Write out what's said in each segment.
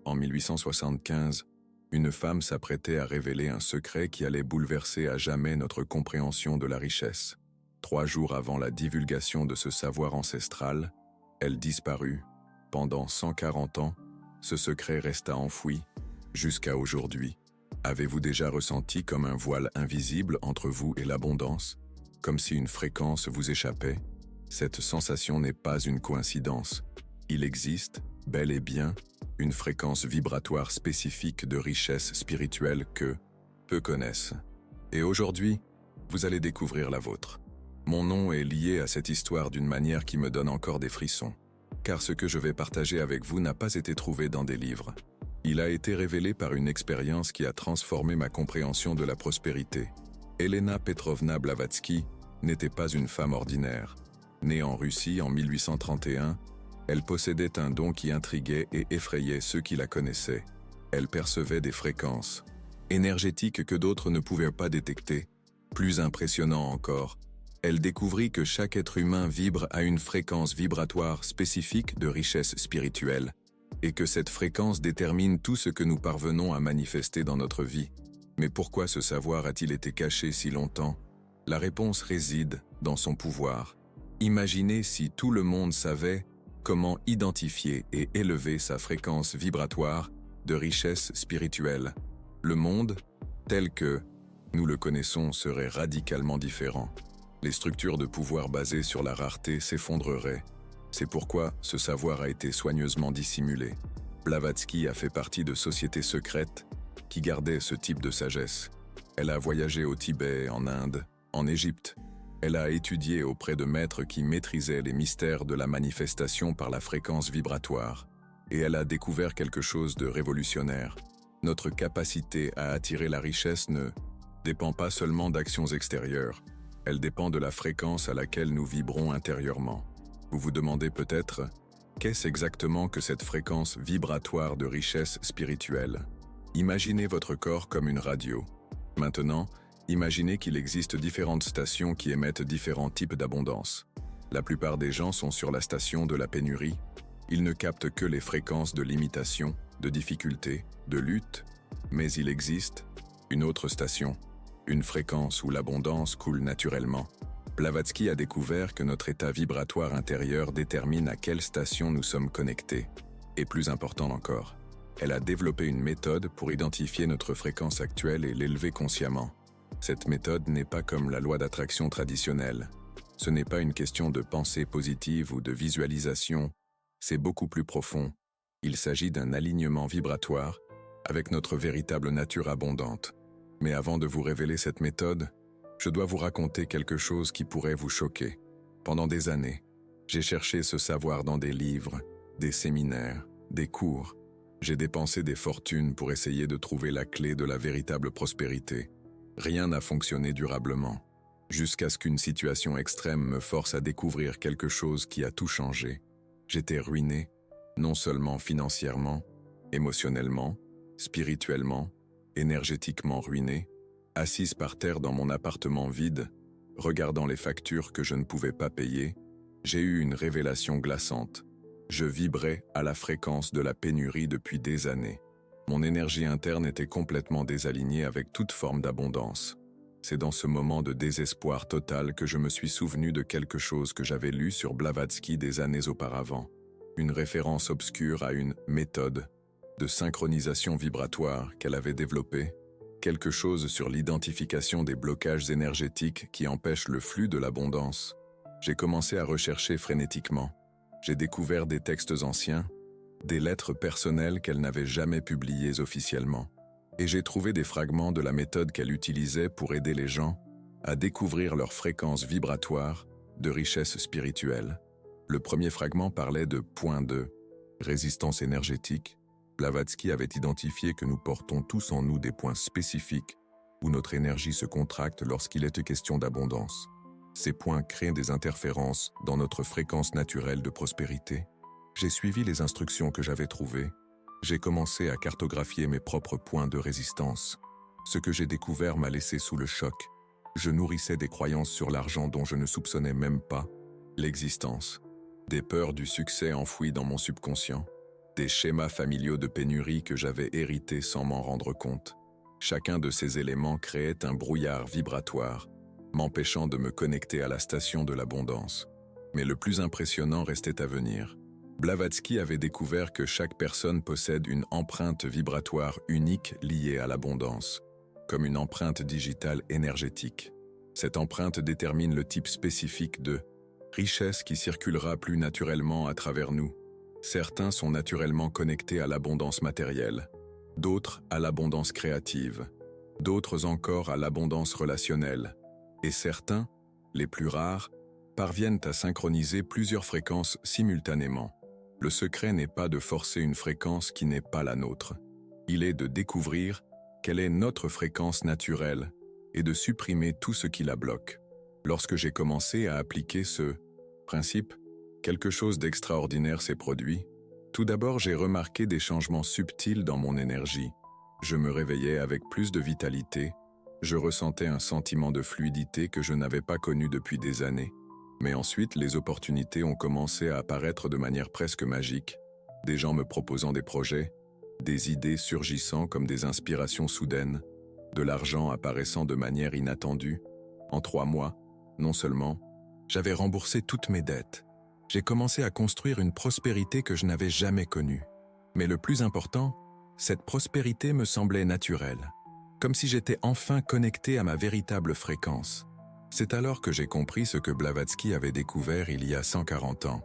En 1875, une femme s'apprêtait à révéler un secret qui allait bouleverser à jamais notre compréhension de la richesse. 3 jours avant la divulgation de ce savoir ancestral, elle disparut. Pendant 140 ans, ce secret resta enfoui, jusqu'à aujourd'hui. Avez-vous déjà ressenti comme un voile invisible entre vous et l'abondance, comme si une fréquence vous échappait? Cette sensation n'est pas une coïncidence. Il existe, bel et bien, une fréquence vibratoire spécifique de richesse spirituelle que peu connaissent. Et aujourd'hui, vous allez découvrir la vôtre. Mon nom est lié à cette histoire d'une manière qui me donne encore des frissons, car ce que je vais partager avec vous n'a pas été trouvé dans des livres. Il a été révélé par une expérience qui a transformé ma compréhension de la prospérité. Elena Petrovna Blavatsky n'était pas une femme ordinaire. Née en Russie en 1831, elle possédait un don qui intriguait et effrayait ceux qui la connaissaient. Elle percevait des fréquences énergétiques que d'autres ne pouvaient pas détecter. Plus impressionnant encore, elle découvrit que chaque être humain vibre à une fréquence vibratoire spécifique de richesse spirituelle, et que cette fréquence détermine tout ce que nous parvenons à manifester dans notre vie. Mais pourquoi ce savoir a-t-il été caché si longtemps? La réponse réside dans son pouvoir. Imaginez si tout le monde savait comment identifier et élever sa fréquence vibratoire de richesse spirituelle. Le monde, tel que nous le connaissons, serait radicalement différent. Les structures de pouvoir basées sur la rareté s'effondreraient. C'est pourquoi ce savoir a été soigneusement dissimulé. Blavatsky a fait partie de sociétés secrètes qui gardaient ce type de sagesse. Elle a voyagé au Tibet, en Inde, en Égypte. Elle a étudié auprès de maîtres qui maîtrisaient les mystères de la manifestation par la fréquence vibratoire. Et elle a découvert quelque chose de révolutionnaire. Notre capacité à attirer la richesse ne dépend pas seulement d'actions extérieures. Elle dépend de la fréquence à laquelle nous vibrons intérieurement. Vous vous demandez peut-être, qu'est-ce exactement que cette fréquence vibratoire de richesse spirituelle? Imaginez votre corps comme une radio. Maintenant, imaginez qu'il existe différentes stations qui émettent différents types d'abondance. La plupart des gens sont sur la station de la pénurie. Ils ne captent que les fréquences de limitation, de difficulté, de lutte. Mais il existe une autre station, une fréquence où l'abondance coule naturellement. Blavatsky a découvert que notre état vibratoire intérieur détermine à quelle station nous sommes connectés. Et plus important encore, elle a développé une méthode pour identifier notre fréquence actuelle et l'élever consciemment. Cette méthode n'est pas comme la loi d'attraction traditionnelle. Ce n'est pas une question de pensée positive ou de visualisation, c'est beaucoup plus profond. Il s'agit d'un alignement vibratoire avec notre véritable nature abondante. Mais avant de vous révéler cette méthode, je dois vous raconter quelque chose qui pourrait vous choquer. Pendant des années, j'ai cherché ce savoir dans des livres, des séminaires, des cours. J'ai dépensé des fortunes pour essayer de trouver la clé de la véritable prospérité. Rien n'a fonctionné durablement, jusqu'à ce qu'une situation extrême me force à découvrir quelque chose qui a tout changé. J'étais ruiné, non seulement financièrement, émotionnellement, spirituellement, énergétiquement ruiné, assise par terre dans mon appartement vide, regardant les factures que je ne pouvais pas payer, j'ai eu une révélation glaçante. Je vibrais à la fréquence de la pénurie depuis des années. Mon énergie interne était complètement désalignée avec toute forme d'abondance. C'est dans ce moment de désespoir total que je me suis souvenu de quelque chose que j'avais lu sur Blavatsky des années auparavant. Une référence obscure à une méthode de synchronisation vibratoire qu'elle avait développée. Quelque chose sur l'identification des blocages énergétiques qui empêchent le flux de l'abondance. J'ai commencé à rechercher frénétiquement. J'ai découvert des textes anciens, des lettres personnelles qu'elle n'avait jamais publiées officiellement. Et j'ai trouvé des fragments de la méthode qu'elle utilisait pour aider les gens à découvrir leur fréquence vibratoire de richesse spirituelle. Le premier fragment parlait de point de résistance énergétique. Blavatsky avait identifié que nous portons tous en nous des points spécifiques où notre énergie se contracte lorsqu'il est question d'abondance. Ces points créent des interférences dans notre fréquence naturelle de prospérité. J'ai suivi les instructions que j'avais trouvées. J'ai commencé à cartographier mes propres points de résistance. Ce que j'ai découvert m'a laissé sous le choc. Je nourrissais des croyances sur l'argent dont je ne soupçonnais même pas l'existence. Des peurs du succès enfouies dans mon subconscient. des schémas familiaux de pénurie que j'avais hérités sans m'en rendre compte. Chacun de ces éléments créait un brouillard vibratoire, m'empêchant de me connecter à la station de l'abondance. Mais le plus impressionnant restait à venir. Blavatsky avait découvert que chaque personne possède une empreinte vibratoire unique liée à l'abondance, comme une empreinte digitale énergétique. Cette empreinte détermine le type spécifique de richesse qui circulera plus naturellement à travers nous. Certains sont naturellement connectés à l'abondance matérielle, d'autres à l'abondance créative, d'autres encore à l'abondance relationnelle, et certains, les plus rares, parviennent à synchroniser plusieurs fréquences simultanément. Le secret n'est pas de forcer une fréquence qui n'est pas la nôtre. Il est de découvrir quelle est notre fréquence naturelle et de supprimer tout ce qui la bloque. Lorsque j'ai commencé à appliquer ce principe, quelque chose d'extraordinaire s'est produit. Tout d'abord, j'ai remarqué des changements subtils dans mon énergie. Je me réveillais avec plus de vitalité, je ressentais un sentiment de fluidité que je n'avais pas connu depuis des années. Mais ensuite, les opportunités ont commencé à apparaître de manière presque magique, des gens me proposant des projets, des idées surgissant comme des inspirations soudaines, de l'argent apparaissant de manière inattendue. En 3 mois, non seulement, j'avais remboursé toutes mes dettes, j'ai commencé à construire une prospérité que je n'avais jamais connue. Mais le plus important, cette prospérité me semblait naturelle, comme si j'étais enfin connecté à ma véritable fréquence. C'est alors que j'ai compris ce que Blavatsky avait découvert il y a 140 ans.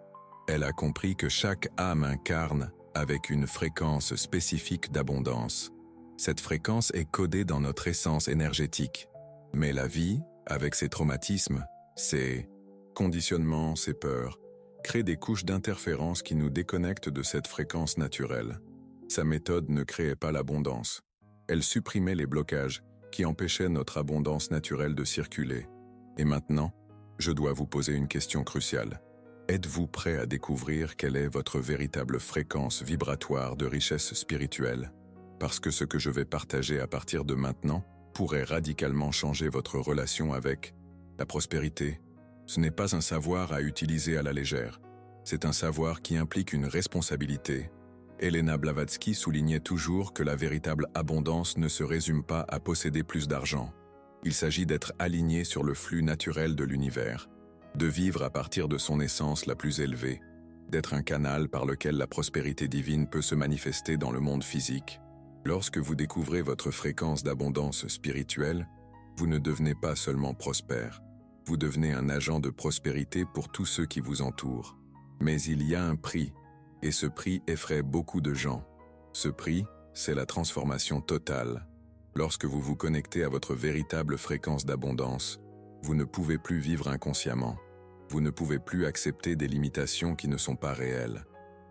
Elle a compris que chaque âme incarne avec une fréquence spécifique d'abondance. Cette fréquence est codée dans notre essence énergétique. Mais la vie, avec ses traumatismes, ses conditionnements, ses peurs, crée des couches d'interférence qui nous déconnectent de cette fréquence naturelle. Sa méthode ne créait pas l'abondance. Elle supprimait les blocages qui empêchaient notre abondance naturelle de circuler. Et maintenant, je dois vous poser une question cruciale. Êtes-vous prêt à découvrir quelle est votre véritable fréquence vibratoire de richesse spirituelle? Parce que ce que je vais partager à partir de maintenant pourrait radicalement changer votre relation avec la prospérité. Ce n'est pas un savoir à utiliser à la légère. C'est un savoir qui implique une responsabilité. Elena Blavatsky soulignait toujours que la véritable abondance ne se résume pas à posséder plus d'argent. Il s'agit d'être aligné sur le flux naturel de l'univers, de vivre à partir de son essence la plus élevée, d'être un canal par lequel la prospérité divine peut se manifester dans le monde physique. Lorsque vous découvrez votre fréquence d'abondance spirituelle, vous ne devenez pas seulement prospère, vous devenez un agent de prospérité pour tous ceux qui vous entourent. Mais il y a un prix, et ce prix effraie beaucoup de gens. Ce prix, c'est la transformation totale. Lorsque vous vous connectez à votre véritable fréquence d'abondance, vous ne pouvez plus vivre inconsciemment. Vous ne pouvez plus accepter des limitations qui ne sont pas réelles.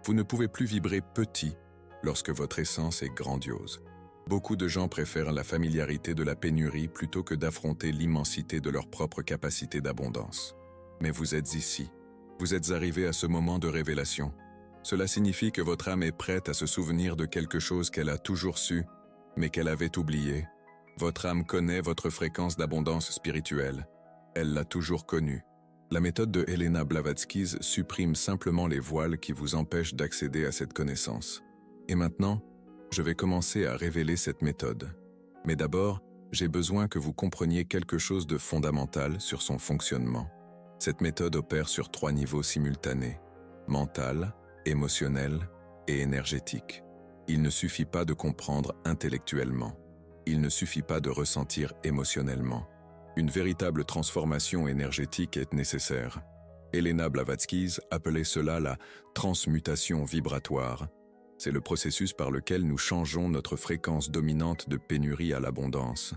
Vous ne pouvez plus vibrer petit lorsque votre essence est grandiose. Beaucoup de gens préfèrent la familiarité de la pénurie plutôt que d'affronter l'immensité de leur propre capacité d'abondance. Mais vous êtes ici. Vous êtes arrivé à ce moment de révélation. Cela signifie que votre âme est prête à se souvenir de quelque chose qu'elle a toujours su, mais qu'elle avait oublié. Votre âme connaît votre fréquence d'abondance spirituelle. Elle l'a toujours connue. La méthode de Elena Blavatsky supprime simplement les voiles qui vous empêchent d'accéder à cette connaissance. Et maintenant, je vais commencer à révéler cette méthode. Mais d'abord, j'ai besoin que vous compreniez quelque chose de fondamental sur son fonctionnement. Cette méthode opère sur 3 niveaux simultanés: mental, émotionnel et énergétique. Il ne suffit pas de comprendre intellectuellement. Il ne suffit pas de ressentir émotionnellement. Une véritable transformation énergétique est nécessaire. Elena Blavatsky appelait cela la transmutation vibratoire. C'est le processus par lequel nous changeons notre fréquence dominante de pénurie à l'abondance.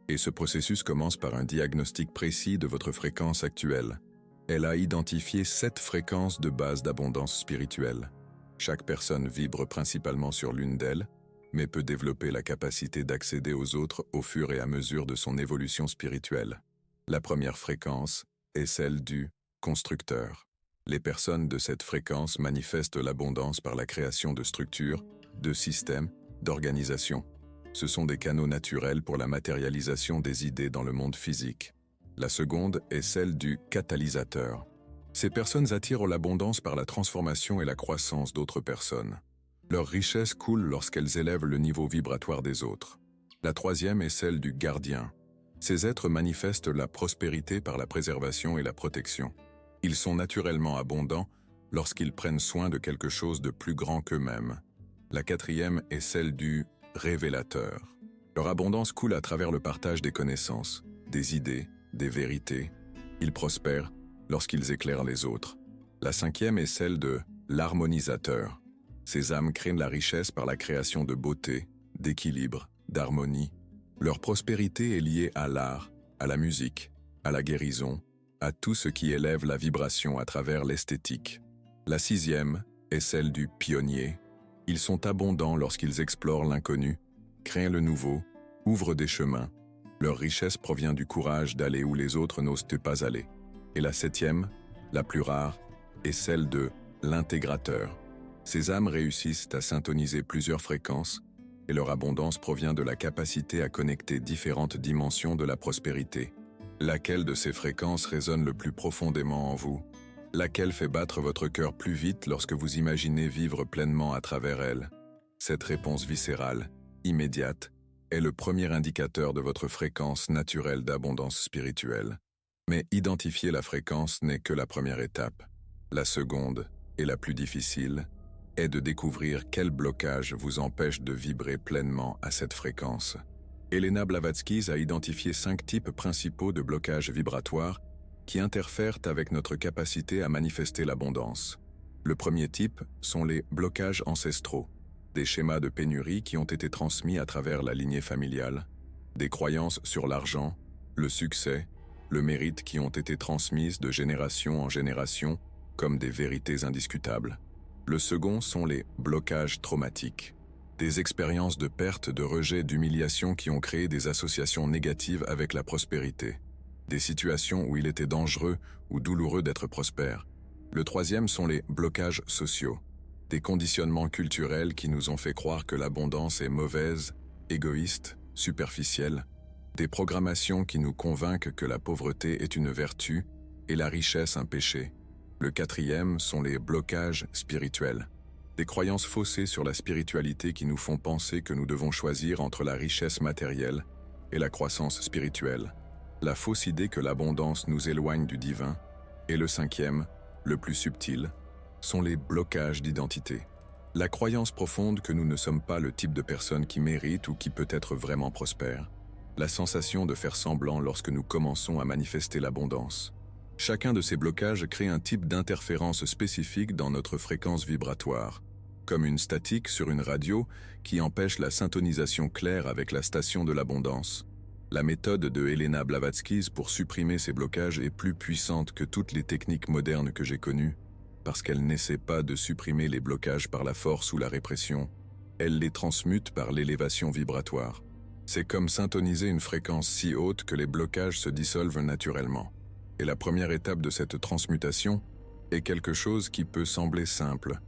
Et ce processus commence par un diagnostic précis de votre fréquence actuelle. Elle a identifié 7 fréquences de base d'abondance spirituelle. Chaque personne vibre principalement sur l'une d'elles, mais peut développer la capacité d'accéder aux autres au fur et à mesure de son évolution spirituelle. La première fréquence est celle du constructeur. Les personnes de cette fréquence manifestent l'abondance par la création de structures, de systèmes, d'organisations. Ce sont des canaux naturels pour la matérialisation des idées dans le monde physique. La seconde est celle du catalyseur. Ces personnes attirent l'abondance par la transformation et la croissance d'autres personnes. Leur richesse coule lorsqu'elles élèvent le niveau vibratoire des autres. La troisième est celle du gardien. Ces êtres manifestent la prospérité par la préservation et la protection. Ils sont naturellement abondants lorsqu'ils prennent soin de quelque chose de plus grand qu'eux-mêmes. La quatrième est celle du révélateur. Leur abondance coule à travers le partage des connaissances, des idées, des vérités. Ils prospèrent lorsqu'ils éclairent les autres. La cinquième est celle de l'harmonisateur. Ces âmes créent la richesse par la création de beauté, d'équilibre, d'harmonie. Leur prospérité est liée à l'art, à la musique, à la guérison, à tout ce qui élève la vibration à travers l'esthétique. La sixième est celle du pionnier. Ils sont abondants lorsqu'ils explorent l'inconnu, créent le nouveau, ouvrent des chemins. Leur richesse provient du courage d'aller où les autres n'osent pas aller. Et la septième, la plus rare, est celle de l'intégrateur. Ces âmes réussissent à syntoniser plusieurs fréquences et leur abondance provient de la capacité à connecter différentes dimensions de la prospérité. Laquelle de ces fréquences résonne le plus profondément en vous? Laquelle fait battre votre cœur plus vite lorsque vous imaginez vivre pleinement à travers elle? Cette réponse viscérale, immédiate, est le premier indicateur de votre fréquence naturelle d'abondance spirituelle. Mais identifier la fréquence n'est que la première étape. La seconde, et la plus difficile, est de découvrir quel blocage vous empêche de vibrer pleinement à cette fréquence. Elena Blavatsky a identifié 5 types principaux de blocages vibratoires qui interfèrent avec notre capacité à manifester l'abondance. Le premier type sont les blocages ancestraux, des schémas de pénurie qui ont été transmis à travers la lignée familiale, des croyances sur l'argent, le succès, le mérite qui ont été transmises de génération en génération comme des vérités indiscutables. Le second sont les blocages traumatiques, des expériences de perte, de rejet, d'humiliation qui ont créé des associations négatives avec la prospérité, des situations où il était dangereux ou douloureux d'être prospère. Le troisième sont les blocages sociaux, des conditionnements culturels qui nous ont fait croire que l'abondance est mauvaise, égoïste, superficielle, des programmations qui nous convainquent que la pauvreté est une vertu et la richesse un péché. Le quatrième sont les blocages spirituels, des croyances faussées sur la spiritualité qui nous font penser que nous devons choisir entre la richesse matérielle et la croissance spirituelle, la fausse idée que l'abondance nous éloigne du divin, et le cinquième, le plus subtil, sont les blocages d'identité. La croyance profonde que nous ne sommes pas le type de personne qui mérite ou qui peut être vraiment prospère, la sensation de faire semblant lorsque nous commençons à manifester l'abondance. Chacun de ces blocages crée un type d'interférence spécifique dans notre fréquence vibratoire, comme une statique sur une radio qui empêche la syntonisation claire avec la station de l'abondance. La méthode de Elena Blavatsky pour supprimer ces blocages est plus puissante que toutes les techniques modernes que j'ai connues, parce qu'elle n'essaie pas de supprimer les blocages par la force ou la répression, elle les transmute par l'élévation vibratoire. C'est comme syntoniser une fréquence si haute que les blocages se dissolvent naturellement. Et la première étape de cette transmutation est quelque chose qui peut sembler simple,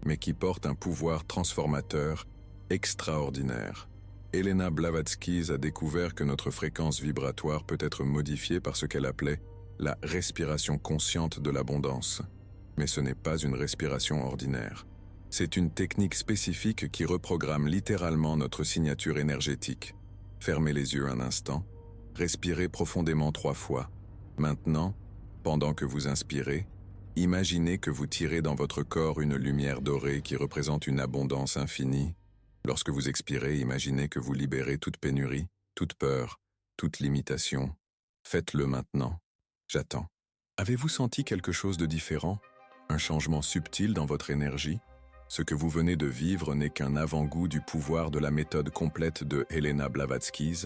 mais qui porte un pouvoir transformateur extraordinaire. Elena Blavatsky a découvert que notre fréquence vibratoire peut être modifiée par ce qu'elle appelait la respiration consciente de l'abondance. Mais ce n'est pas une respiration ordinaire. C'est une technique spécifique qui reprogramme littéralement notre signature énergétique. Fermez les yeux un instant, respirez profondément 3 fois. Maintenant, pendant que vous inspirez, imaginez que vous tirez dans votre corps une lumière dorée qui représente une abondance infinie. Lorsque vous expirez, imaginez que vous libérez toute pénurie, toute peur, toute limitation. Faites-le maintenant. J'attends. Avez-vous senti quelque chose de différent? Un changement subtil dans votre énergie? Ce que vous venez de vivre n'est qu'un avant-goût du pouvoir de la méthode complète de Elena Blavatsky.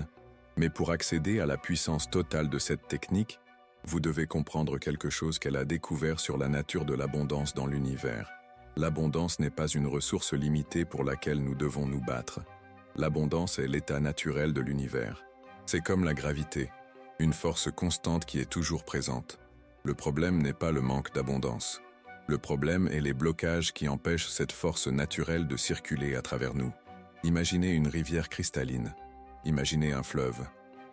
Mais pour accéder à la puissance totale de cette technique, vous devez comprendre quelque chose qu'elle a découvert sur la nature de l'abondance dans l'univers. L'abondance n'est pas une ressource limitée pour laquelle nous devons nous battre. L'abondance est l'état naturel de l'univers. C'est comme la gravité, une force constante qui est toujours présente. Le problème n'est pas le manque d'abondance. Le problème est les blocages qui empêchent cette force naturelle de circuler à travers nous. Imaginez une rivière cristalline. Imaginez un fleuve.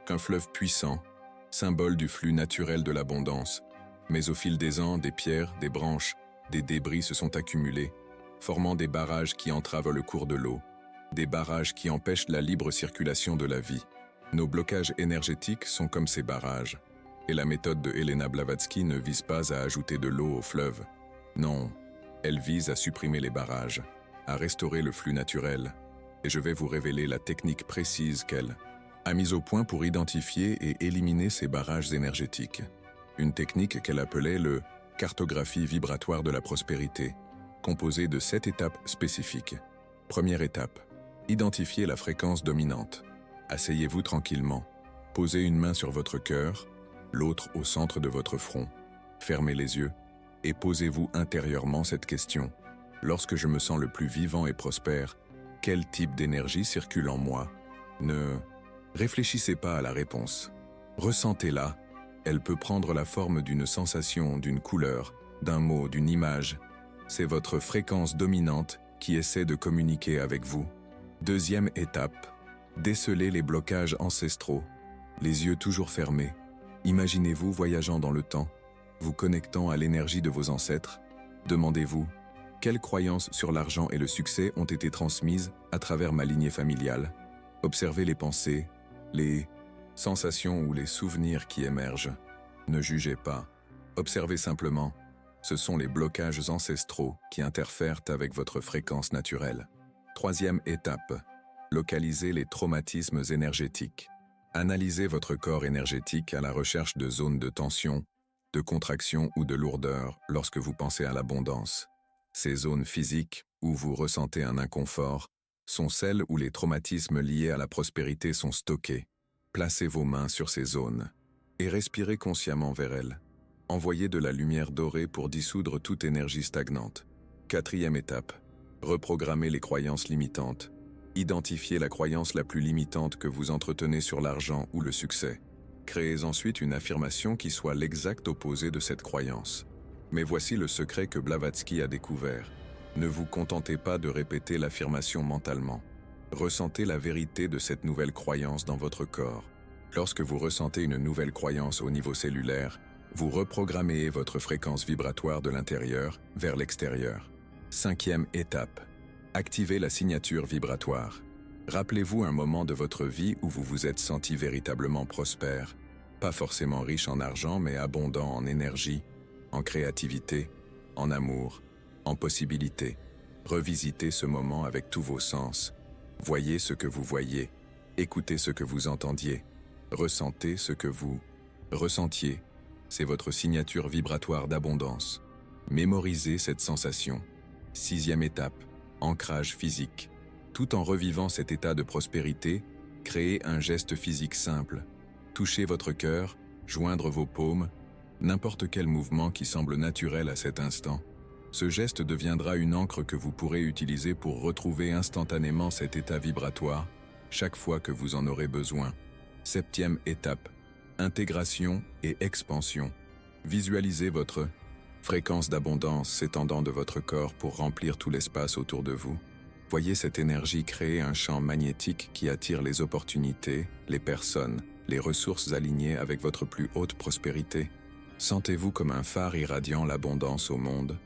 Qu'un fleuve puissant, symbole du flux naturel de l'abondance. Mais au fil des ans, des pierres, des branches, des débris se sont accumulés, formant des barrages qui entravent le cours de l'eau, des barrages qui empêchent la libre circulation de la vie. Nos blocages énergétiques sont comme ces barrages, et la méthode de Helena Blavatsky ne vise pas à ajouter de l'eau au fleuve. Non, elle vise à supprimer les barrages, à restaurer le flux naturel, et je vais vous révéler la technique précise qu'elle a mise au point pour identifier et éliminer ces barrages énergétiques. Une technique qu'elle appelait le « cartographie vibratoire de la prospérité », composée de 7 étapes spécifiques. Première étape, identifier la fréquence dominante. Asseyez-vous tranquillement, posez une main sur votre cœur, l'autre au centre de votre front. Fermez les yeux et posez-vous intérieurement cette question. Lorsque je me sens le plus vivant et prospère, quel type d'énergie circule en moi? Ne réfléchissez pas à la réponse. Ressentez-la. Elle peut prendre la forme d'une sensation, d'une couleur, d'un mot, d'une image. C'est votre fréquence dominante qui essaie de communiquer avec vous. Deuxième étape, déceler les blocages ancestraux. Les yeux toujours fermés. Imaginez-vous voyageant dans le temps, vous connectant à l'énergie de vos ancêtres. Demandez-vous, quelles croyances sur l'argent et le succès ont été transmises à travers ma lignée familiale? Observez les pensées, les sensations ou les souvenirs qui émergent. Ne jugez pas, observez simplement. Ce sont les blocages ancestraux qui interfèrent avec votre fréquence naturelle. Troisième étape, localisez les traumatismes énergétiques. Analysez votre corps énergétique à la recherche de zones de tension, de contraction ou de lourdeur lorsque vous pensez à l'abondance. Ces zones physiques où vous ressentez un inconfort sont celles où les traumatismes liés à la prospérité sont stockés. Placez vos mains sur ces zones et respirez consciemment vers elles. Envoyez de la lumière dorée pour dissoudre toute énergie stagnante. Quatrième étape, reprogrammez les croyances limitantes. Identifiez la croyance la plus limitante que vous entretenez sur l'argent ou le succès. Créez ensuite une affirmation qui soit l'exact opposé de cette croyance. Mais voici le secret que Blavatsky a découvert. Ne vous contentez pas de répéter l'affirmation mentalement. Ressentez la vérité de cette nouvelle croyance dans votre corps. Lorsque vous ressentez une nouvelle croyance au niveau cellulaire, vous reprogrammez votre fréquence vibratoire de l'intérieur vers l'extérieur. Cinquième étape, activez la signature vibratoire. Rappelez-vous un moment de votre vie où vous vous êtes senti véritablement prospère, pas forcément riche en argent mais abondant en énergie, en créativité, en amour, en possibilités. Revisitez ce moment avec tous vos sens. Voyez ce que vous voyez, écoutez ce que vous entendiez, ressentez ce que vous ressentiez. C'est votre signature vibratoire d'abondance. Mémorisez cette sensation. Sixième étape, ancrage physique. Tout en revivant cet état de prospérité, créez un geste physique simple. Touchez votre cœur, joindre vos paumes, n'importe quel mouvement qui semble naturel à cet instant. Ce geste deviendra une encre que vous pourrez utiliser pour retrouver instantanément cet état vibratoire, chaque fois que vous en aurez besoin. Septième étape, intégration et expansion. Visualisez votre fréquence d'abondance s'étendant de votre corps pour remplir tout l'espace autour de vous. Voyez cette énergie créer un champ magnétique qui attire les opportunités, les personnes, les ressources alignées avec votre plus haute prospérité. Sentez-vous comme un phare irradiant l'abondance au monde.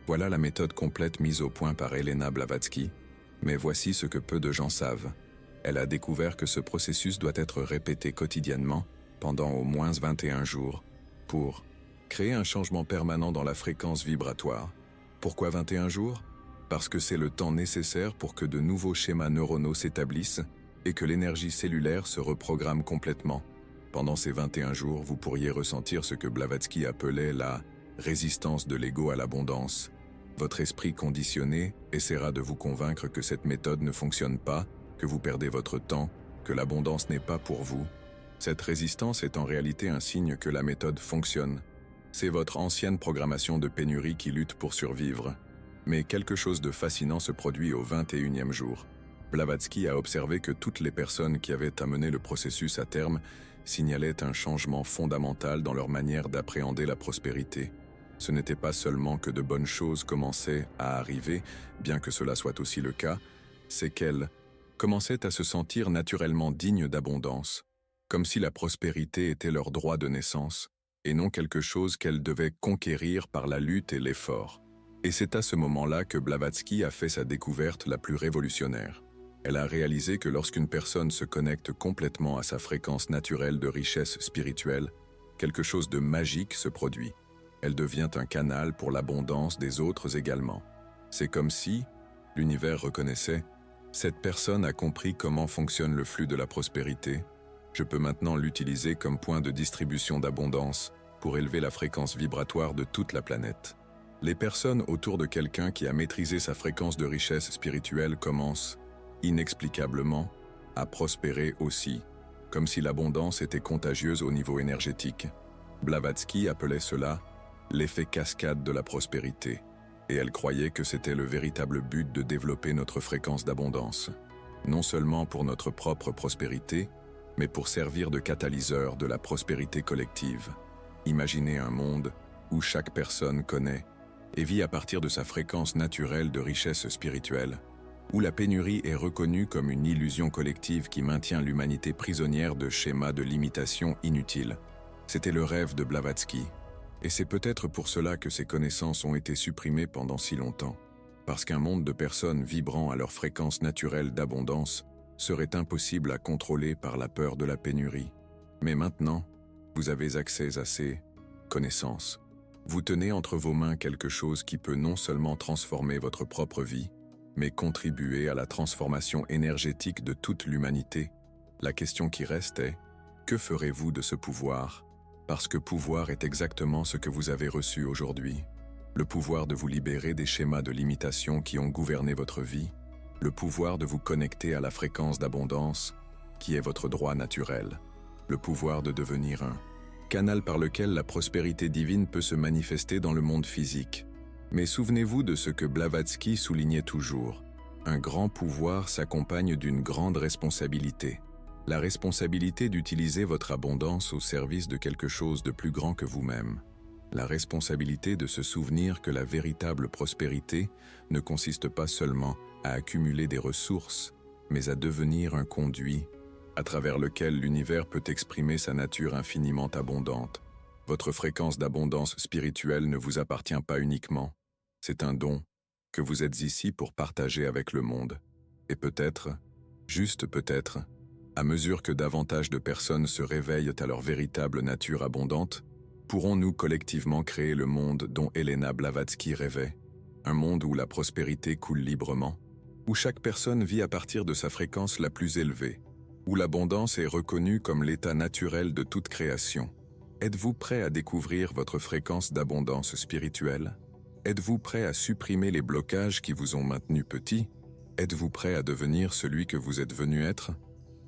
Voilà la méthode complète mise au point par Helena Blavatsky. Mais voici ce que peu de gens savent. Elle a découvert que ce processus doit être répété quotidiennement pendant au moins 21 jours pour créer un changement permanent dans la fréquence vibratoire. Pourquoi 21 jours? Parce que c'est le temps nécessaire pour que de nouveaux schémas neuronaux s'établissent et que l'énergie cellulaire se reprogramme complètement. Pendant ces 21 jours, vous pourriez ressentir ce que Blavatsky appelait la résistance de l'ego à l'abondance. Votre esprit conditionné essaiera de vous convaincre que cette méthode ne fonctionne pas, que vous perdez votre temps, que l'abondance n'est pas pour vous. Cette résistance est en réalité un signe que la méthode fonctionne. C'est votre ancienne programmation de pénurie qui lutte pour survivre. Mais quelque chose de fascinant se produit au 21e jour. Blavatsky a observé que toutes les personnes qui avaient amené le processus à terme signalaient un changement fondamental dans leur manière d'appréhender la prospérité. Ce n'était pas seulement que de bonnes choses commençaient à arriver, bien que cela soit aussi le cas, c'est qu'elles commençaient à se sentir naturellement dignes d'abondance, comme si la prospérité était leur droit de naissance, et non quelque chose qu'elles devaient conquérir par la lutte et l'effort. Et c'est à ce moment-là que Blavatsky a fait sa découverte la plus révolutionnaire. Elle a réalisé que lorsqu'une personne se connecte complètement à sa fréquence naturelle de richesse spirituelle, quelque chose de magique se produit. Elle devient un canal pour l'abondance des autres également. C'est comme si l'univers reconnaissait « Cette personne a compris comment fonctionne le flux de la prospérité. Je peux maintenant l'utiliser comme point de distribution d'abondance pour élever la fréquence vibratoire de toute la planète. » Les personnes autour de quelqu'un qui a maîtrisé sa fréquence de richesse spirituelle commencent, inexplicablement, à prospérer aussi, comme si l'abondance était contagieuse au niveau énergétique. Blavatsky appelait cela l'effet cascade de la prospérité, et elle croyait que c'était le véritable but de développer notre fréquence d'abondance, non seulement pour notre propre prospérité, mais pour servir de catalyseur de la prospérité collective. Imaginez un monde où chaque personne connaît et vit à partir de sa fréquence naturelle de richesse spirituelle, où la pénurie est reconnue comme une illusion collective qui maintient l'humanité prisonnière de schémas de limitation inutiles. C'était le rêve de Blavatsky, et c'est peut-être pour cela que ces connaissances ont été supprimées pendant si longtemps, parce qu'un monde de personnes vibrant à leur fréquence naturelle d'abondance serait impossible à contrôler par la peur de la pénurie. Mais maintenant, vous avez accès à ces connaissances. Vous tenez entre vos mains quelque chose qui peut non seulement transformer votre propre vie, mais contribuer à la transformation énergétique de toute l'humanité. La question qui reste est, que ferez-vous de ce pouvoir? Parce que pouvoir est exactement ce que vous avez reçu aujourd'hui. Le pouvoir de vous libérer des schémas de limitation qui ont gouverné votre vie, le pouvoir de vous connecter à la fréquence d'abondance, qui est votre droit naturel, le pouvoir de devenir un canal par lequel la prospérité divine peut se manifester dans le monde physique. Mais souvenez-vous de ce que Blavatsky soulignait toujours. Un grand pouvoir s'accompagne d'une grande responsabilité. La responsabilité d'utiliser votre abondance au service de quelque chose de plus grand que vous-même. La responsabilité de se souvenir que la véritable prospérité ne consiste pas seulement à accumuler des ressources, mais à devenir un conduit à travers lequel l'univers peut exprimer sa nature infiniment abondante. Votre fréquence d'abondance spirituelle ne vous appartient pas uniquement. C'est un don que vous êtes ici pour partager avec le monde. Et peut-être, juste peut-être, à mesure que davantage de personnes se réveillent à leur véritable nature abondante, pourrons-nous collectivement créer le monde dont Elena Blavatsky rêvait, un monde où la prospérité coule librement, où chaque personne vit à partir de sa fréquence la plus élevée, où l'abondance est reconnue comme l'état naturel de toute création. Êtes-vous prêt à découvrir votre fréquence d'abondance spirituelle? Êtes-vous prêt à supprimer les blocages qui vous ont maintenu petit? Êtes-vous prêt à devenir celui que vous êtes venu être?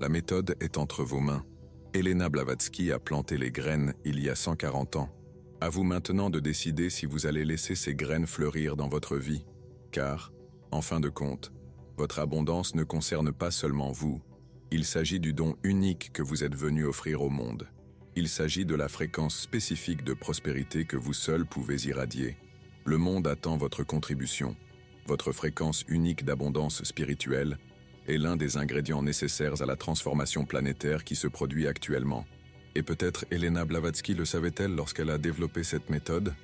La méthode est entre vos mains. Elena Blavatsky a planté les graines il y a 140 ans. À vous maintenant de décider si vous allez laisser ces graines fleurir dans votre vie. Car, en fin de compte, votre abondance ne concerne pas seulement vous. Il s'agit du don unique que vous êtes venu offrir au monde. Il s'agit de la fréquence spécifique de prospérité que vous seul pouvez irradier. Le monde attend votre contribution. Votre fréquence unique d'abondance spirituelle est l'un des ingrédients nécessaires à la transformation planétaire qui se produit actuellement. Et peut-être Elena Blavatsky le savait-elle lorsqu'elle a développé cette méthode?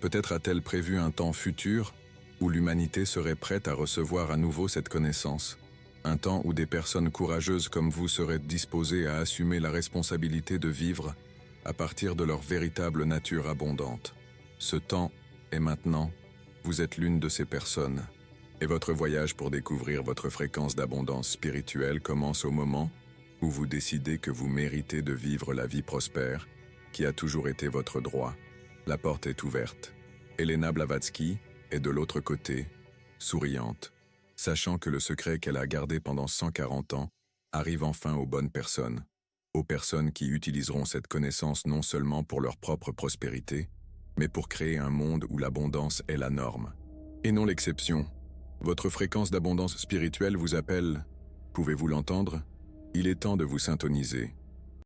Peut-être a-t-elle prévu un temps futur où l'humanité serait prête à recevoir à nouveau cette connaissance? Un temps où des personnes courageuses comme vous seraient disposées à assumer la responsabilité de vivre à partir de leur véritable nature abondante. Ce temps est maintenant. Vous êtes l'une de ces personnes. Et votre voyage pour découvrir votre fréquence d'abondance spirituelle commence au moment où vous décidez que vous méritez de vivre la vie prospère, qui a toujours été votre droit. La porte est ouverte. Elena Blavatsky est de l'autre côté, souriante, sachant que le secret qu'elle a gardé pendant 140 ans arrive enfin aux bonnes personnes, aux personnes qui utiliseront cette connaissance non seulement pour leur propre prospérité, mais pour créer un monde où l'abondance est la norme, et non l'exception. Votre fréquence d'abondance spirituelle vous appelle. Pouvez-vous l'entendre? Il est temps de vous syntoniser.